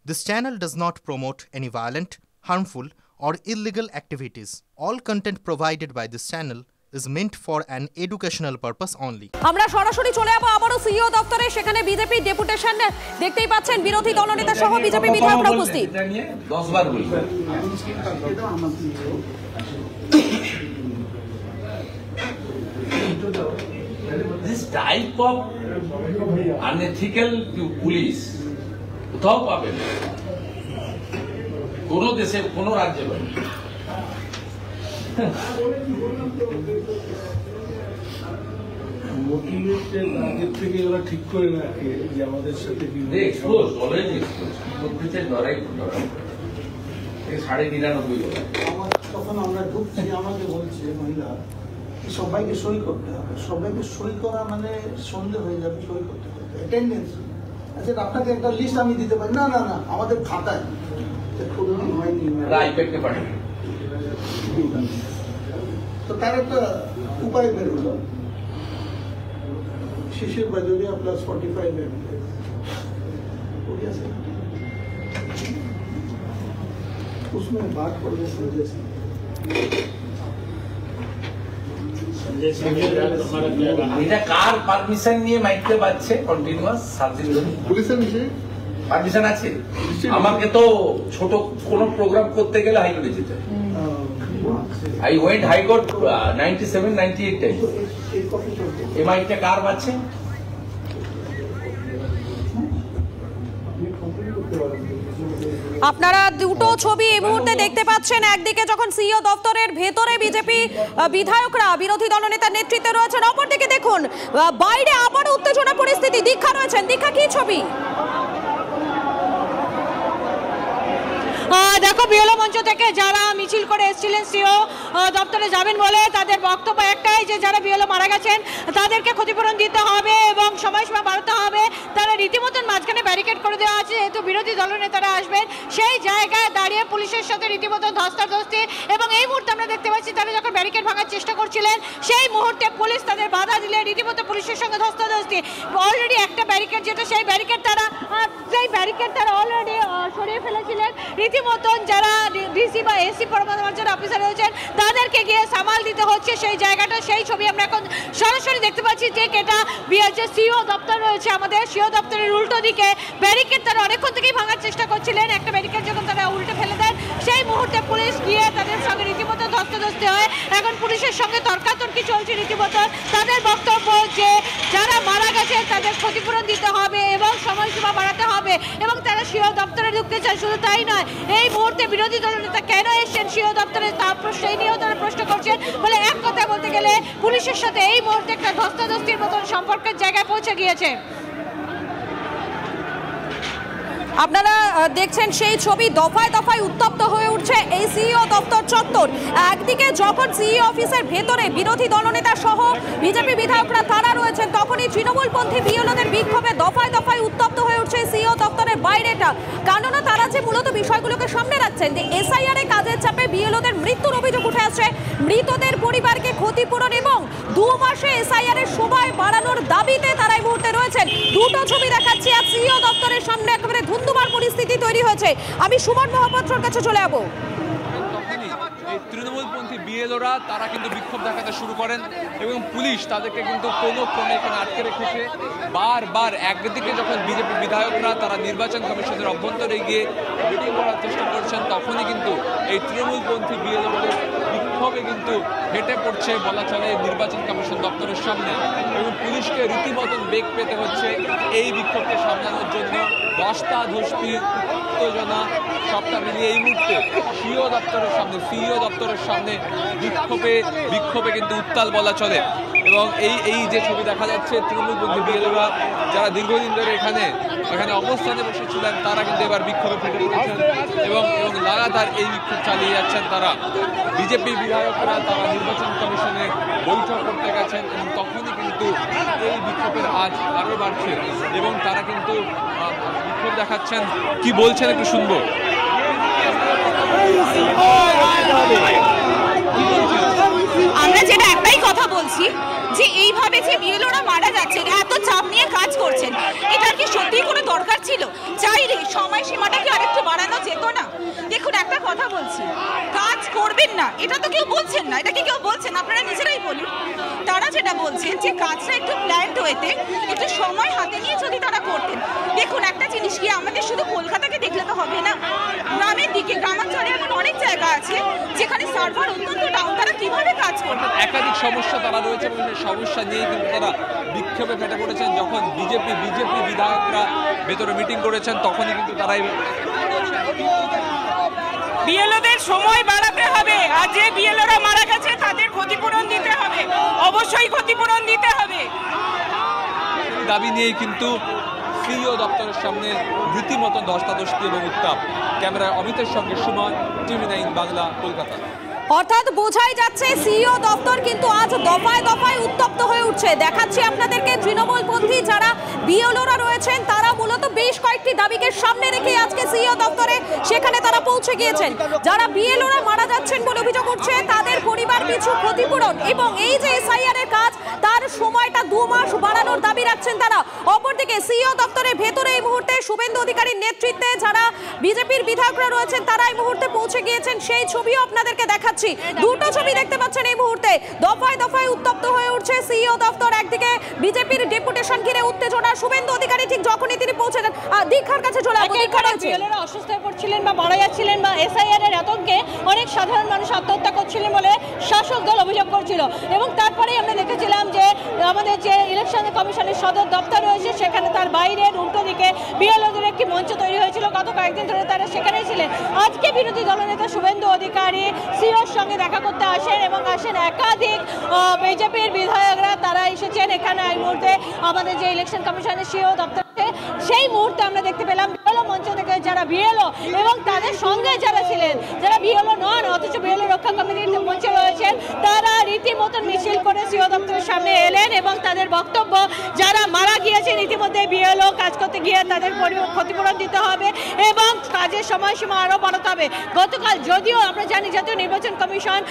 This channel does not promote any violent, harmful, or illegal activities. All content provided by this channel is meant for an educational purpose only. আমরা সরাসরি চলে যাব আবারও CEO দপ্তরে। সেখানে BJP deputation দেখতেই পাচ্ছেন, বিরোধী দলনেতা সহ বিজেপি বিধায়করা উপস্থিত। 10 বার বলি this type of unethical police কোথাও পাবেন কোন দেশে কোন রাজ্যে পাবেন মোটিভেটেড আগের থেকে ওরা ঠিক করে রাখে যে আমাদের সাথে এক্সপোজ অলওয়েজ এক্সপোজ করতে লড়াই লড়াই 99.5 তখন আমরা ঢুকছি আমাকে বলছে মহিলা সবাইকে সই করতে হবে, সবাইকে সই করা মানে সন্দেহ হয়ে যাবে, সই করতে হবে অ্যাটেন্ডেন্স। আচ্ছা আপনাকে একটা লিস্ট আমি দিতে পারি? না না না, আমাদের খাতায় হয়নি, আইপ্যাডে পাঠান। তো তার একটা উপায় বেরোলো, शिशिर बजोरिया प्लस 45 उसमें बात पड़े এটা কার পারমিশন নিয়ে মাইকতে পাচ্ছে কন্টিনিউয়াস 7 দিন ধরে? পুলিশের নিচে পারমিশন আছে? আমাকে তো ছোট কোন প্রোগ্রাম করতে গেলে হাইকোর্টে যেতে হয়। I went High Court 97-98 time. এই মাইকটা কার পাচ্ছে? আপনারা দুটো ছবি এই মুহূর্তে দেখতে পাচ্ছেন। একদিকে যখন সিইও দপ্তরের ভেতরে বিজেপি বিধায়করা বিরোধী দলনেতার নেতৃত্বে রয়েছেন, অপরদিকে দেখুন বাইরে আবার উত্তেজনা পরিস্থিতি। দীক্ষা রয়েছেন। দীক্ষা, কি ছবি? দেখো, বিএলও মঞ্চ থেকে যারা মিছিল করে এসেছিলেন সিইও দপ্তরে যাবেন বলে, তাদের বক্তব্য একটাই যে যারা বিএলও মারা গেছেন তাদেরকে ক্ষতিপূরণ দিতে হবে এবং সময়সীমা বাড়াতে হবে। তারা রীতিমতন মাঝখানে ব্যারিকেড করে দেওয়া আছে, যেহেতু বিরোধী দলনেতারা আসবেন। সেই জায়গায় দাঁড়িয়ে পুলিশের সাথে রীতিমতন ধস্তাধস্তি, এবং এই মুহূর্তে আমরা দেখতে পাচ্ছি তারা যখন ব্যারিকেড ভাঙার চেষ্টা করছিলেন সেই মুহূর্তে পুলিশ তাদের বাধা দিলে রীতিমতো পুলিশের সঙ্গে ধস্তাধস্তি। অলরেডি একটা ব্যারিকেড, যেটা সেই ব্যারিকেড তারা অলরেডি সরিয়ে ফেলেছিলেন। রীতিমতন যারা ডিসি বা এসি পরমাণু অফিসার রয়েছেন তাদেরকে গিয়ে সামাল দিতে হচ্ছে সেই জায়গাটা। সেই ছবি আমরা এখন সরাসরি দেখতে পাচ্ছি যে এটা যে সিইও দপ্তর রয়েছে, আমাদের সিইও দপ্তরের উল্টো দিকে ব্যারিকেড তারা অনেকক্ষণ থেকেই ভাঙার চেষ্টা করছিলেন। একটা ব্যারিকেড যখন তারা উল্টে ফেলে দেন সেই মুহূর্তে পুলিশ গিয়ে তাদের সঙ্গে রীতিমতো ধস্তাধস্তি হয়। এখন পুলিশের সঙ্গে তর্কাতর্কি চলছে রীতিমতো। তাদের বক্তব্য যে যারা মারা গেছে তাদের ক্ষতিপূরণ দিতে হবে এবং সময়সীমা বাড়াতে হবে, এবং তারা সিইও দপ্তরে ঢুকতে চায়। শুধু তাই নয়, এই মুহূর্তে বিরোধী দলনেতা কেন এসেছেন সিইও দপ্তরে তার সেই নিয়েও তারা প্রশ্ন করছেন। বলে এক কথা বলতে গেলে পুলিশের সাথে এই মুহূর্তে একটা ধস্তাধস্তির মতন সম্পর্কের জায়গায় পৌঁছে গিয়েছে। আপনারা দেখছেন সেই ছবি। দফায় দফায় উত্তপ্ত হয়ে উঠছে এই সিইও দপ্তর চত্বর। একদিকে যখন সিইও অফিসের ভেতরে বিরোধী দলনেতা সহ বিজেপি বিধায়করা তারা রয়েছেন, তখনই তৃণমূলপন্থী বিএলওদের বিক্ষোভে দফায় দফায় উত্তপ্ত হয়ে উঠছে সিইও দপ্তরের বাইরেটা। কেননা তারা যে মূলত বিষয়গুলোকে সামনে রাখছেন যে এসআইআর এ কাজের চাপে বিএলওদের মৃত্যুর অভিযোগ উঠে আসছে, মৃতদের পরিবারকে ক্ষতিপূরণ এবং 2 মাসে এসআইআর এর সময় বাড়ানোর দাবিতে তারা এই মুহূর্তে রয়েছেন। দুটো ছবি দেখাচ্ছি। আর সিইও দপ্তরের সামনে একেবারে ধুন্ধুমার পরিস্থিতি তৈরি হয়েছে। আমি সুমন মহাপাত্রর কাছে চলে যাবো। তৃণমূলপন্থী বিএলওরা তারা কিন্তু বিক্ষোভ দেখাতে শুরু করেন এবং পুলিশ তাদেরকে কিন্তু কোনো ক্রমে এখানে আটকে রেখেছে। বারবার একদিকে যখন বিজেপি বিধায়করা তারা নির্বাচন কমিশনের অভ্যন্তরে গিয়ে মিটিং করার চেষ্টা করছেন, তখনই কিন্তু এই তৃণমূলপন্থী বিএলওদের বিক্ষোভে কিন্তু হেঁটে পড়ছে বলা চলে নির্বাচন কমিশন দপ্তরের সামনে, এবং পুলিশকে রীতিমতন বেগ পেতে হচ্ছে এই বিক্ষোভকে সামলানোর জন্য। ধস্তাধস্তি, উত্তেজনা সবটা মিলিয়ে এই মুহূর্তে সিইও দপ্তরের সামনে বিক্ষোভে কিন্তু উত্তাল বলা চলে। এবং এই যে ছবি দেখা যাচ্ছে, তৃণমূলপন্থী বিএলওরা যারা দীর্ঘদিন ধরে এখানে অবস্থানে বসেছিলেন তারা কিন্তু এবার বিক্ষোভে ফেটে পড়েছেন এবং লাগাতার এই বিক্ষোভ চালিয়ে যাচ্ছেন তারা। বিজেপি বিধায়করা তারা নির্বাচন কমিশনে বৈঠক করতে গেছেন এবং তখনই কিন্তু এই বিক্ষোভের আজ আরও বাড়ছে এবং তারা কিন্তু বিক্ষোভ দেখাচ্ছেন। কি বলছেন একটু শুনবো। আমরা যেটা একটাই কথা বলছি যে এইভাবে যে বিএলওরা মারা যাচ্ছেন, এত চাপ নিয়ে কাজ করছেন, এটার কি কি সত্যিই কোনো দরকার ছিল? চাইলে সময়সীমাটা কি আরেকটু বাড়ানো যেত না? দেখুন, একটা কথা বলছি, কাজ করবেন না এটা তো কেউ বলছেন না, এটা কি কেউ বলছেন? আপনারা নিজেরাই বলুন। তারা যেটা বলছেন যে কাজটা একটু প্ল্যান্ড ওয়েতে, একটু সময় হাতে নিয়ে যদি তারা করতেন। দেখুন, একটা জিনিস কি, আমাদের শুধু কলকাতাকে দেখলে তো হবে না, গ্রামের দিকে, গ্রামাঞ্চলে এমন অনেক জায়গা আছে যেখানে সার্ভার অত্যন্ত ডাউন, তারা কিভাবে কাজ করবে? একাধিক সমস্যা তারা রয়েছে এবং সেই সমস্যা নিয়ে কিন্তু তারা বিক্ষোভে ফেটে পড়েছেন। যখন বিজেপি বিধায়করা ভেতরে মিটিং করেছেন তখনই কিন্তু তারাই বিএলওদের সময় বাড়াতে হবে, আর যে বিএলওরা মারা গেছে তাদের ক্ষতিপূরণ দিতে হবে, অবশ্যই ক্ষতিপূরণ দিতে হবে। দাবি নিয়েই কিন্তু সিইও দপ্তরের সামনে রীতিমতো ধস্তাধস্তি এবং উত্তাপ। ক্যামেরায় অমিতের সঙ্গে সুমন, TV9 বাংলা, কলকাতা। অর্থাৎ বোঝাই যাচ্ছে সিইও দপ্তর কিন্তু আজ দফায় দফায় উত্তপ্ত হয়ে উঠছে। দেখাচ্ছি আপনাদেরকে তৃণমূলপন্থী যারা বিএলওরা রয়েছেন তারা মূলত বেশ কয়েকটি দাবিকে সামনে রেখে আজকে সিইও দপ্তরে সেখানে তারা পৌঁছে গিয়েছেন। যারা বিএলওরা মারা যাচ্ছেন বলে অভিযোগ উঠছে তাদের পরিবার পিছু ক্ষতিপূরণ এবং এই যে এসআইআর এর কাজ তার সময়টা 2 মাস বাড়ানোর দাবি রাখছেন তারা। অপরদিকে সিইও দপ্তরের ভেতরে এই মুহূর্তে শুভেন্দু অধিকারীর নেতৃত্বে যারা বিজেপির বিধায়করা রয়েছেন তারা এই মুহূর্তে পৌঁছে গিয়েছেন, সেই ছবিও আপনাদেরকে দেখাচ্ছি। দুটো ছবি দেখতে পাচ্ছেন এই মুহূর্তে। দফায় দফায় উত্তপ্ত হয়ে উঠছে সিইও দপ্তর। একদিকে বিজেপির ডেপুটেশন ঘিরে উত্তেজনা, শুভেন্দু অধিকারী ঠিক যখনই তিনি পৌঁছেছেন দীক্ষার কাছে চলে আসেন। বিএলওরা অসুস্থ হয়ে পড়ছিলেন বা মারা যাচ্ছিলেন বা এসআইআর এর আতঙ্কে অনেক সাধারণ মানুষ আত্মহত্যা করছিলেন বলে শাসক দল অভিযোগ করছিল এবং তারপরেই আমরা দেখেছিলাম যে আমাদের যে ইলেকশন কমিশনের সদর দপ্তর রয়েছে সেখানে তার বাইরের উল্টো দিকে বিএলওদের একটি মঞ্চ তৈরি হয়েছিল। গত কয়েকদিন ধরে তারা সেখানেই ছিলেন। আজকে বিরোধী দলনেতা শুভেন্দু অধিকারী সিইওর সঙ্গে দেখা করতে আসেন এবং আসেন একাধিক বিজেপির বিধায়করা, তারা এসেছেন এখানে এই মুহূর্তে আমাদের যে ইলেকশন কমিশনের সিইও দপ্তর। সেই মুহূর্তে আমরা দেখতে পেলাম বিএলও মঞ্চ থেকে যারা বিএলও এবং তাদের সঙ্গে যারা ছিলেন, যারা বিএলও নন অথচ বিএলও রক্ষা কমিটির মঞ্চে রয়েছেন, তারা রীতিমতন মিছিল করে সিইও দপ্তরের সামনে এলেন এবং তাদের বক্তব্য যারা মারা গিয়েছেন ইতিমধ্যে বিএলও কাজ করতে গিয়ে তাদের ক্ষতিপূরণ দিতে হবে এবং কাজের সময়সীমা আরও বাড়াতে হবে। গতকাল যদিও আমরা জানি জাতীয় নির্বাচন কমিশন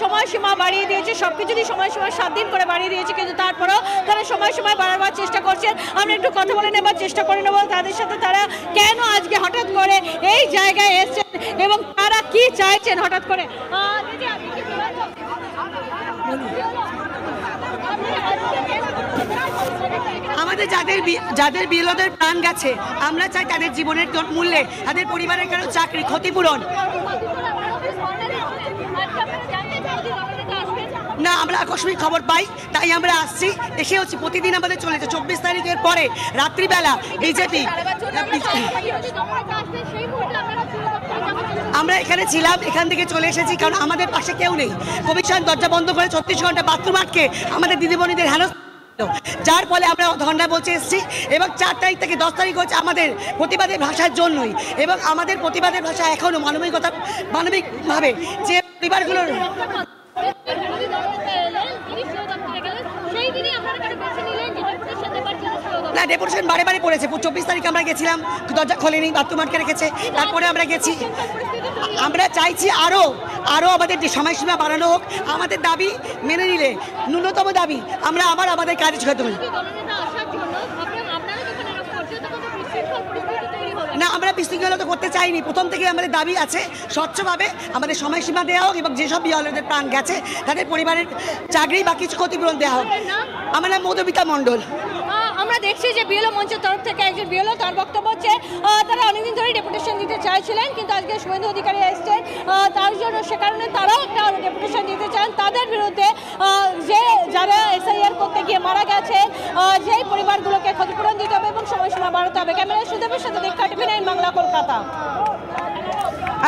সময়সীমা বাড়িয়ে দিয়েছে, সবকিছুরই সময়সীমা 7 দিন করে বাড়িয়ে দিয়েছে, কিন্তু তারপরেও তারা সময়সীমা বাড়াবার চেষ্টা করছেন। আমরা একটু কথা বলে নেবার চেষ্টা করে নেব তাদের সাথে, তারা কেন আজকে হঠাৎ করে এই জায়গায় এসছেন এবং তারা কি চাইছেন হঠাৎ করে। আমাদের যাদের বিএলওদের প্রাণ গেছে, আমরা চাই তাদের জীবনের মূল্যে তাদের পরিবারের কারো চাকরি ক্ষতিপূরণ না। আমরা আকস্মিক খবর পাই তাই আমরা আসছি, এসে হচ্ছে প্রতিদিন আমাদের চলেছে 24 তারিখের পরে রাত্রিবেলা বিজেপি। আমরা এখানে ছিলাম, এখান থেকে চলে এসেছি কারণ আমাদের পাশে কেউ নেই। কমিশন দরজা বন্ধ করে 36 ঘন্টা বাথরুম আটকে আমাদের দিদিমণিদের যার ফলে আমরা ধর্ণা বলতে এসেছি এবং 4 তারিখ থেকে 10 তারিখ হচ্ছে আমাদের প্রতিবাদের ভাষার জন্যই এবং আমাদের প্রতিবাদের ভাষা এখনো মানবিকভাবে যে পরিবারগুলোর না ডেপুটেশন বারে বারে পড়েছে। 24 তারিখ আমরা গেছিলাম, দরজা খোলেনি, বাথরুম আটকে রেখেছে, তারপরে আমরা গেছি। আমরা চাইছি আরও আমাদের যে সময়সীমা বাড়ানো হোক, আমাদের দাবি মেনে নিলে ন্যূনতম দাবি আমরা আমাদের কাজে ছুঁতে পারি না। আমরা বিশৃঙ্খলা করতে চাইনি, প্রথম থেকে আমাদের দাবি আছে স্বচ্ছভাবে আমাদের সময়সীমা দেওয়া হোক এবং যেসব বিএলওদের প্রাণ গেছে তাদের পরিবারের চাকরি বা কিছু ক্ষতিপূরণ দেওয়া হোক। আমার নাম মধুমিতা মণ্ডল। আমরা দেখছি যে বিএলও মঞ্চের তরফ থেকে একজন বিএলও তার বক্তব্য হচ্ছে তারা অনেকদিন ধরে ডেপুটেশন দিতে চাইছিলেন, কিন্তু আজকে শুভেন্দু অধিকারী এসছেন তার জন্য, সে কারণে তারাও একটা ডেপুটেশন দিতে চান তাদের বিরুদ্ধে যে যারা এসআইআর করতে গিয়ে মারা গেছে যেই পরিবারগুলোকে ক্ষতিপূরণ দিতে হবে এবং সময়সীমা বাড়াতে হবে। ক্যামেরায় সুদেবের সাথে দেখা, TV9 বাংলা, কলকাতা।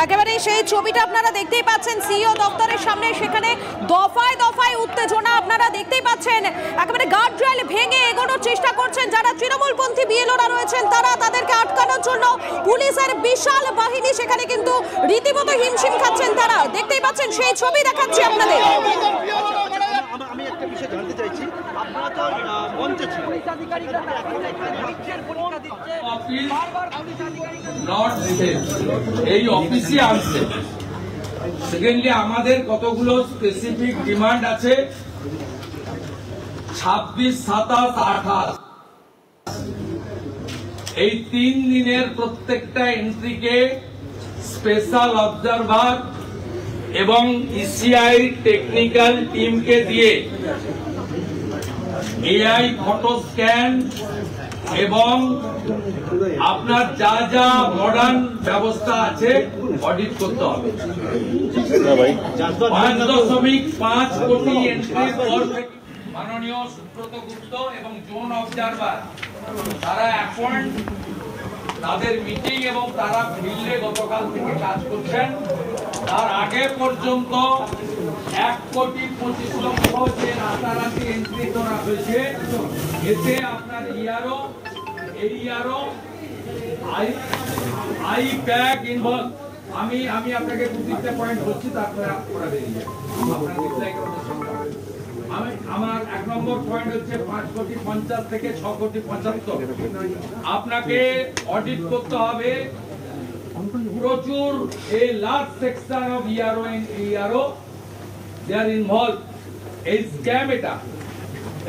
একেবারে সেই ছবিটা আপনারা দেখতেই পাচ্ছেন সিইও দপ্তরের সামনে, সেখানে দফায় দফায় উত্তেজনা আপনারা দেখতেই পাচ্ছেন। একেবারে গার্ড রেল ভেঙে এগোনোর চেষ্টা করছেন যারা তৃণমূলপন্থী বিএলওরা রয়েছেন, তারা তাদেরকে আটকানোর জন্য পুলিশের বিশাল বাহিনী সেখানে কিন্তু রীতিমতো হিমশিম খাচ্ছেন তারা। দেখতেই পাচ্ছেন সেই ছবি দেখাচ্ছি আপনাদের। আমি একটা বিষয় জানতে চাইছি, আপনারা তো মঞ্চে ছিলেন, এই অফিসে আসছে। সেকেন্ডলি আমাদের কতগুলো স্পেসিফিক ডিমান্ড আছে, 26, 27, 28 এই 3 দিনের প্রত্যেকটা এন্ট্রিকে স্পেশাল অবজারভার এবং ইসিআই টেকনিক্যাল টিমকে দিয়ে এআই ফটো স্ক্যান এবং আপনার যা যা মডার্ন ব্যবস্থা আছে অডিট করতে হবে। 5.5 কোটি এন্ট্রির পর থেকে মাননীয় সুব্রত গুপ্ত এবং জোন অবজারভার তারা এখন তাদের মিটিং এবং তারা ফিল্ডে গতকাল থেকে কাজ করছেন। তার আগে পর্যন্ত 1,25,00,000 যে রাতারাতি এন্ট্রি করা হয়েছে, এতে আপনার ইআরও এরিআরও আই প্যাক ইনভলভ। আমি আপনাকে 2-3টে পয়েন্ট বলছি, তারপরে আপনারা বেরিয়ে যাবেন। আমার 1 নম্বর পয়েন্ট হচ্ছে 5,50,00,000 থেকে 6,75,00,000 আপনাকে অডিট করতে হবে। প্রচুর এই large section of ERO and ERO they are involve এই স্ক্যাম এটা।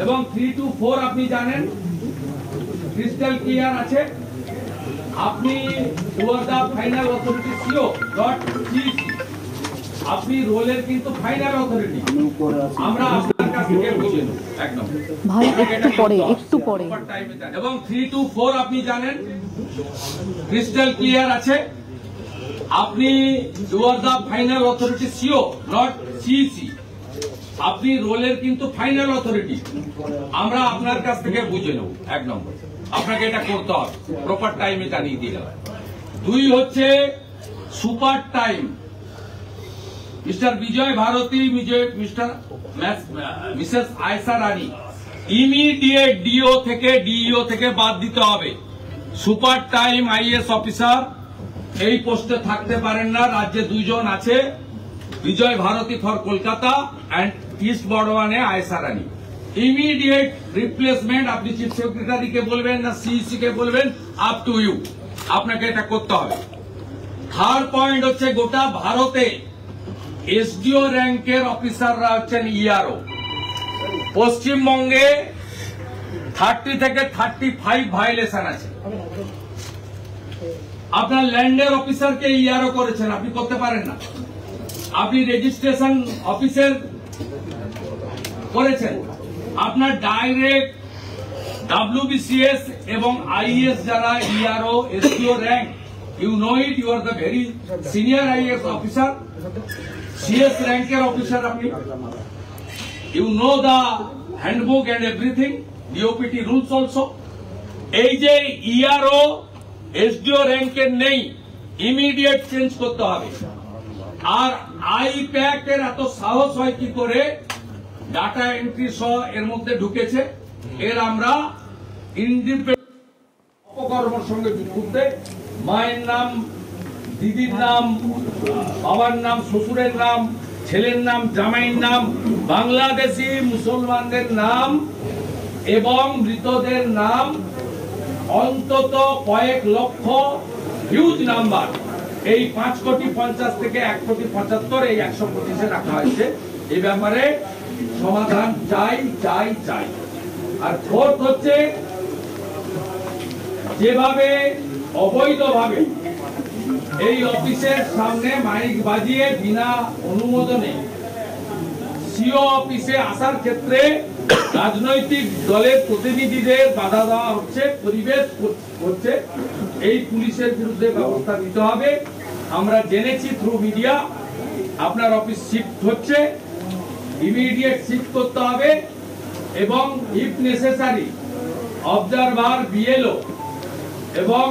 এবং 3 to 4 আপনি জানেন ক্রিস্টাল ক্লিয়ার আছে। আপনি the final authority CEO .gc আপনি রোলের কিন্তু ফাইনাল অথরিটি, আমরা আপনার কাছ থেকে বুঝে নেব একদম ভাই একটু পরে এবং 3 to 4 আপনি জানেন ক্রিস্টাল ক্লিয়ার আছে। আপনি the final authority CEO .cc আপনি রোলের কিন্তু ফাইনাল অথরিটি, আমরা আপনার কাছ থেকে বুঝে নেব এক নম্বর। আপনাকে এটা করতে হবে, প্রপার টাইমে জানিয়ে দিয়ে যাবে। 2 হচ্ছে সুপার টাইম। মিস্টার বিজয় Bharati, Mrs Ayesha Rani immediate deo থেকে ডিইও থেকে বাদ দিতে হবে। সুপার টাইম আইএস অফিসার এই পোস্টে থাকতে পারেন না। রাজ্যে 2 জন আছে, Vijay Bharati for Kolkata and east বর্ধমানে আয়েশা রানী। ইমিডিয়েট রিপ্লেসমেন্ট আপনি চিফ সেক্রেটারিকে বলবেন না সিইসি কে বলবেন, আপ টু ইউ, আপনাকে এটা করতে হবে। 3rd পয়েন্ট হচ্ছে গোটা ভারতে এসডিও র্যাঙ্কের অফিসাররা হচ্ছেন ইআরও। পশ্চিমবঙ্গে 30 থেকে 35 ভায়োলেশন আছে। আপনার ল্যান্ডের অফিসারকে ইআরও করেছেন, আপনি করতে পারেন না। আপনি রেজিস্ট্রেশন অফিসের করেছেন, আপনার ডাইরেক্ট WBCS এবং IAS যারা ERO SDO rank, you know it, you are the very senior IAS officer, CS র্যাঙ্কের অফিসার আপনি, you know the handbook and everything, DOPT rules also. এই যে ইআরও এসডিও র্যাঙ্কের নেই, ইমিডিয়েট চেঞ্জ করতে হবে। আর আইপ্যাক এর এত সাহস হয় কি করে ডাটা এন্ট্রি সহ এর মধ্যে ঢুকেছে? এর আমরা ইন্ডিপেন্ডেন্ট অপকর্মের সঙ্গে যুক্ত, মায়ের নাম, দিদির নাম, বাবার নাম, শ্বশুরের নাম, ছেলের নাম, জামাইয়ের নাম, বাংলাদেশি মুসলমানদের নাম এবং মৃতদের নাম, অন্তত কয়েক লক্ষ হিউজ নাম্বার, এই 5,50,00,000 থেকে 1,75,00,000 এই 125-এ রাখা হয়েছে। এই ব্যাপারে সমাধান চাই চাই চাই। আর 4th হচ্ছে যেভাবে অবৈধভাবে এই অফিসের সামনে মাইক বাজিয়ে বিনা অনুমোদনে সিও অফিসে আসার ক্ষেত্রে রাজনৈতিক দলের প্রতিনিধিদের বাধা দেওয়া হচ্ছে, পরিবেশ হচ্ছে, এই পুলিশের বিরুদ্ধে ব্যবস্থা নিতে হবে। আমরা জেনেছি থ্রু মিডিয়া আপনার অফিস শিফট হচ্ছে, ইমিডিয়েট শিফট করতে হবে এবং ইফ নেসেসারি অবজারভার, বিএলও এবং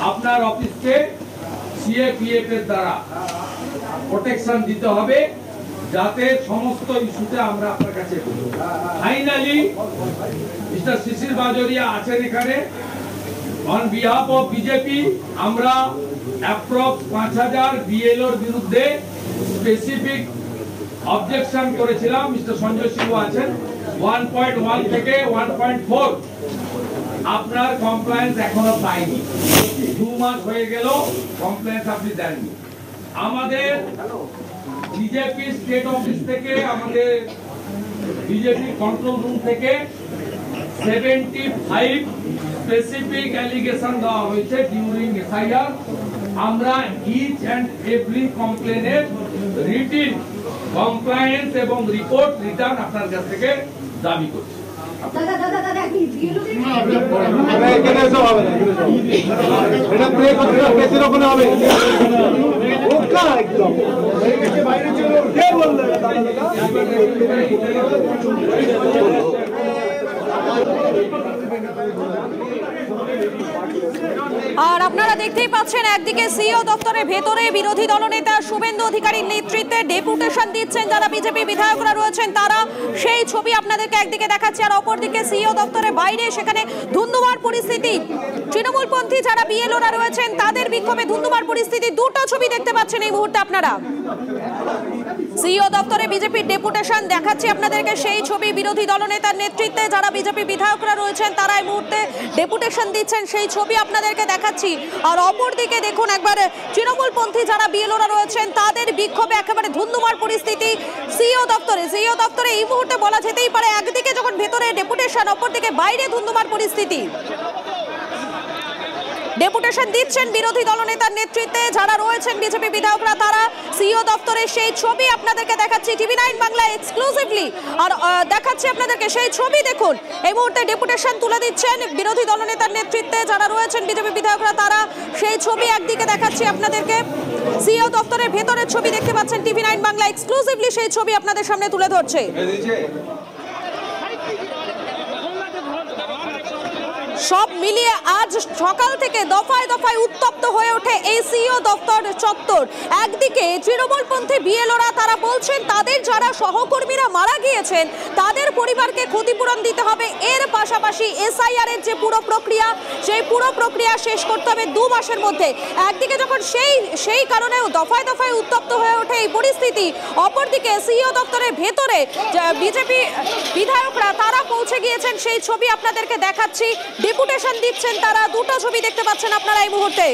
আপনার অফিসকে সিএপিএফ এর দ্বারা প্রোটেকশন দিতে হবে, যাতে সমস্ত ইস্যুতে আমরা আপনার কাছে। ফাইনালি মিস্টার শিশির বাজোরিয়া আছেন এখানে, অন বিহাফ অফ বিজেপি আমরা অ্যাপ্রক্স 5,000 বিএলওর বিরুদ্ধে স্পেসিফিক অবজেকশন করেছিলাম। মিস্টার সঞ্জয় সিংহ আছেন। 1.1 থেকে 1.4 আপনার কমপ্লায়েন্স এখনো পাইনি, 2 মাস হয়ে গেল কমপ্লায়েন্স আপনি দেননি। আমাদের বিজেপি স্টেট অফিস থেকে, আমাদের বিজেপি কন্ট্রোল রুম থেকে 75 স্পেসিফিক অ্যালিগেশন দেওয়া হয়েছে ডিউরিং এসআইআর। আমরা ইচ অ্যান্ড এভরি কমপ্লেনের রিটিন কমপ্লায়েন্স এবং রিপোর্ট রিটার্ন আপনার কাছ থেকে দাবি করছি। আর আপনারা দেখতেই পাচ্ছেন একদিকে সিইও দপ্তরের ভেতরে বিরোধী দলনেতা শুভেন্দু অধিকারীর নেতৃত্বে ডেপুটেশন দিচ্ছেন যারা বিজেপি বিধায়করা রয়েছেন তারা, সেই ছবি আপনাদেরকে একদিকে দেখাচ্ছে। আর অপরদিকে সিইও দপ্তরের বাইরে সেখানে ধুন্ধুমার পরিস্থিতি, তৃণমূলপন্থী যারা বিএলওরা রয়েছেন তাদের বিক্ষোভে ধুন্ধুমার পরিস্থিতি। দুটো ছবি দেখতে পাচ্ছেন এই মুহূর্তে আপনারা। সিইও দপ্তরে বিজেপির ডেপুটেশন দেখাচ্ছে আপনাদেরকে সেই ছবি, বিরোধী দলনেতার নেতৃত্বে যারা বিজেপি বিধায়করা রয়েছেন তারা এই মুহূর্তে ডেপুটেশন দিচ্ছেন সেই ছবি আপনাদেরকে দেখাচ্ছি। আর অপরদিকে দেখুন একবার তৃণমূলপন্থী যারা বিএলওরা রয়েছেন তাদের বিক্ষোভে একেবারে ধুন্ধুমার পরিস্থিতি সিইও দপ্তরে। এই মুহূর্তে বলা যেতেই পারে একদিকে যখন ভেতরে ডেপুটেশন, অপরদিকে বাইরে ধুন্ধুমার পরিস্থিতি। ডেপুটেশন দিচ্ছেন বিরোধী দলনেতার নেতৃত্বে যারা রয়েছেন বিজেপি বিধায়করা তারা, সিইও দপ্তরে সেই ছবি আপনাদেরকে দেখাচ্ছি TV9 বাংলা এক্সক্লুসিভলি। আর দেখাচ্ছি আপনাদেরকে সেই ছবি, দেখুন এই মুহূর্তে ডেপুটেশন তুলে দিচ্ছেন বিরোধী দলনেতার নেতৃত্বে যারা রয়েছেন বিজেপি বিধায়করা তারা, সেই ছবি একদিকে দেখাচ্ছি আপনাদেরকে। সিইও দপ্তরের ভেতরের ছবি দেখতে পাচ্ছেন TV9 বাংলা এক্সক্লুসিভলি সেই ছবি আপনাদের সামনে তুলে ধরছে। সব মিলিয়ে আজ সকাল থেকে দফায় দফায় উত্তপ্ত হয়ে ওঠে এই সিইও দপ্তর চত্বর। একদিকে তৃণমূলপন্থী বিএলওরা তারা বলছেন তাদের যারা সহকর্মীরা মারা গিয়েছেন তাদের পরিবারকে ক্ষতিপূরণ দিতে হবে, এর পাশাপাশি এসআইআর এর যে পুরো প্রক্রিয়া সেই পুরো প্রক্রিয়া শেষ করতে হবে 2 মাসের মধ্যে। একদিকে যখন সেই কারণেও দফায় দফায় উত্তপ্ত হয়ে ওঠে এই পরিস্থিতি, অপরদিকে সিইও দপ্তরের ভেতরে বিজেপি বিধায়করা তারা পৌঁছে গিয়েছেন সেই ছবি আপনাদেরকে দেখাচ্ছি। ডেপুটেশন দিচ্ছেন তারা, দুটো ছবি দেখতে পাচ্ছেন আপনারা এই মুহূর্তে।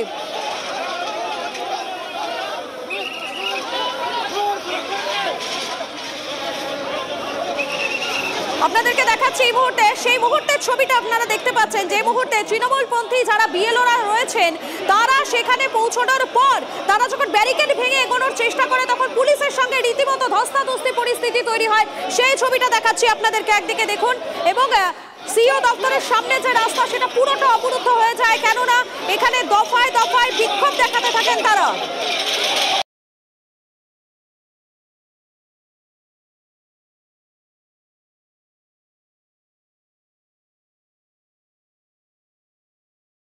আপনাদেরকে দেখাচ্ছি এই মুহূর্তে সেই মুহূর্তের ছবিটা আপনারা দেখতে পাচ্ছেন যে মুহূর্তে তৃণমূলপন্থী যারা বিএলওরা রয়েছেন তারা সেখানে পৌঁছানোর পর তারা যখন ব্যারিকেড ভেঙে এগোনোর চেষ্টা করে তখন পুলিশের সঙ্গে রীতিমতো ধস্তাধস্তি পরিস্থিতি তৈরি হয়, সেই ছবিটা দেখাচ্ছি আপনাদেরকে একদিকে দেখুন। এবং সিইও দপ্তরের সামনে যে রাস্তা সেটা পুরোটা অবরুদ্ধ হয়ে যায়, কেননা এখানে দফায় দফায় বিক্ষোভ দেখাতে থাকেন তারা।